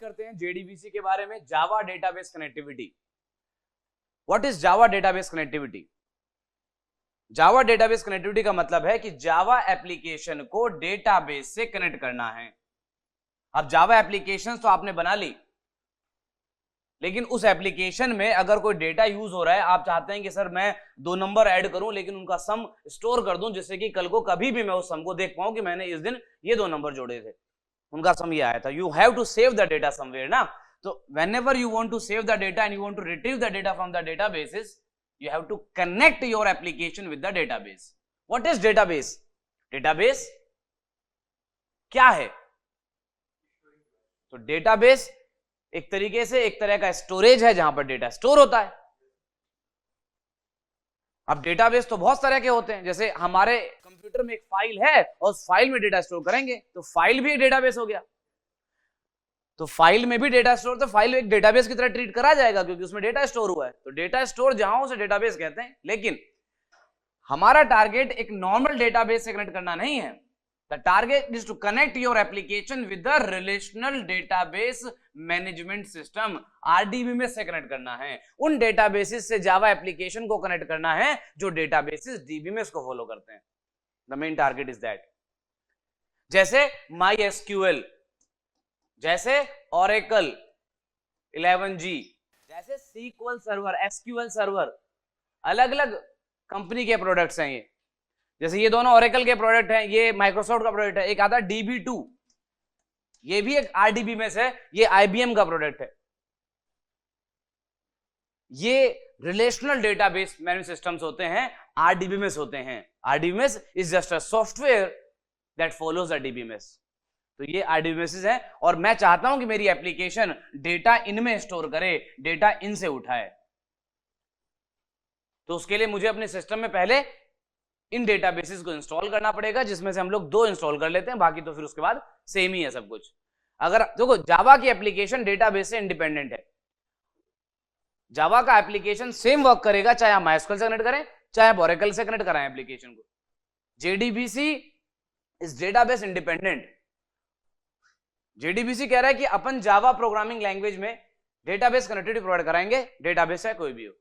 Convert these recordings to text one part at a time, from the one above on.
करते हैं जेडीबीसी के बारे में, जावा database connectivity. What is Java database connectivity? Java database connectivity का मतलब है कि जावा एप्लीकेशन को डेटाबेस से कनेक्ट करना है। अब जावा एप्लीकेशन तो आपने बना ली, लेकिन उस एप्लीकेशन में अगर कोई डेटा यूज हो रहा है, आप चाहते हैं कि सर मैं 2 नंबर ऐड करूं लेकिन उनका सम स्टोर कर दूं, जिससे कि कल को कभी भी मैं उस सम को देख पाऊं कि मैंने इस दिन ये 2 नंबर जोड़े थे, उनका सम ये आया था। You have to save the data somewhere ना। तो whenever you want to save the data and you want to retrieve the data from the databases, you have to connect your application with the database. What is database? Database क्या है? तो database एक तरीके से एक तरह का storage है जहां पर डेटा स्टोर होता है। अब डेटाबेस तो बहुत तरह के होते हैं, जैसे हमारे कंप्यूटर में एक फाइल है और उस फाइल में डेटा स्टोर करेंगे तो फाइल भी एक डेटाबेस हो गया। तो फाइल में भी डेटा स्टोर, तो फाइल एक डेटाबेस की तरह ट्रीट करा जाएगा क्योंकि उसमें डेटा स्टोर हुआ है। तो डेटा स्टोर जहां उसे डेटाबेस कहते हैं। लेकिन हमारा टारगेट एक नॉर्मल डेटाबेस से कनेक्ट करना नहीं है। The target is to connect your application with the relational database management system, RDBMS से कनेक्ट करना है। उन डेटाबेसेस से जावा एप्लीकेशन को कनेक्ट करना है जो डेटाबेसेस डीबीएमएस को फॉलो करते हैं। The main target is that. जैसे MySQL, जैसे Oracle 11G, जैसे SQL सर्वर, SQL सर्वर, अलग अलग कंपनी के प्रोडक्ट्स हैं ये। जैसे ये दोनों Oracle के प्रोडक्ट हैं, ये माइक्रोसॉफ्ट का प्रोडक्ट है। एक आता है DB2, ये भी एक RDBMS है, ये IBM का प्रोडक्ट है। ये रिलेशनल डेटाबेस मैनेजमेंट सिस्टम्स होते हैं, RDBMS होते हैं। RDBMS is just a software that follows the DBMS। तो ये RDBMS है और मैं चाहता हूं कि मेरी एप्लीकेशन डेटा इनमें स्टोर करे, डेटा इन से उठाए। तो उसके लिए मुझे अपने सिस्टम में पहले इन डेटाबेसेस को इंस्टॉल करना पड़ेगा, जिसमें से हम लोग 2 इंस्टॉल कर लेते हैं, बाकी तो फिर उसके बाद सेम ही है सब कुछ। अगर देखो जावा की एप्लीकेशन डेटाबेस से इंडिपेंडेंट है। जावा का एप्लीकेशन सेम वर्क करेगा चाहे आप MySQL से कनेक्ट करें, चाहे आप Oracle से कनेक्ट कराएं एप्लीकेशन को। JDBC is database independent. JDBC कह रहा है कि अपन जावा प्रोग्रामिंग लैंग्वेज में डेटाबेस कनेक्टिविटी प्रोवाइड कराएंगे, डेटाबेस है कोई भी हो।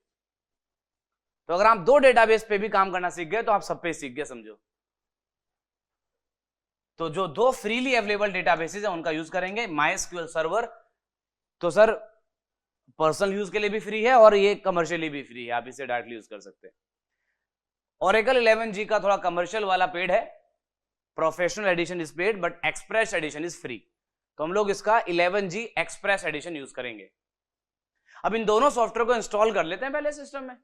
तो अगर आप 2 डेटाबेस पे भी काम करना सीख गए तो आप सब पे सीख गए समझो। तो जो 2 फ्रीली अवेलेबल डेटाबेसेस है उनका यूज करेंगे। MySQL सर्वर तो सर पर्सनल यूज के लिए भी फ्री है और ये कमर्शियली भी फ्री है, आप इसे डायरेक्टली यूज कर सकते हैं। Oracle 11G का थोड़ा कमर्शियल वाला पेड है, professional edition is paid but express edition is free. तो हम लोग इसका 11G एक्सप्रेस एडिशन यूज करेंगे। अब इन दोनों सॉफ्टवेयर को इंस्टॉल कर लेते हैं पहले सिस्टम में।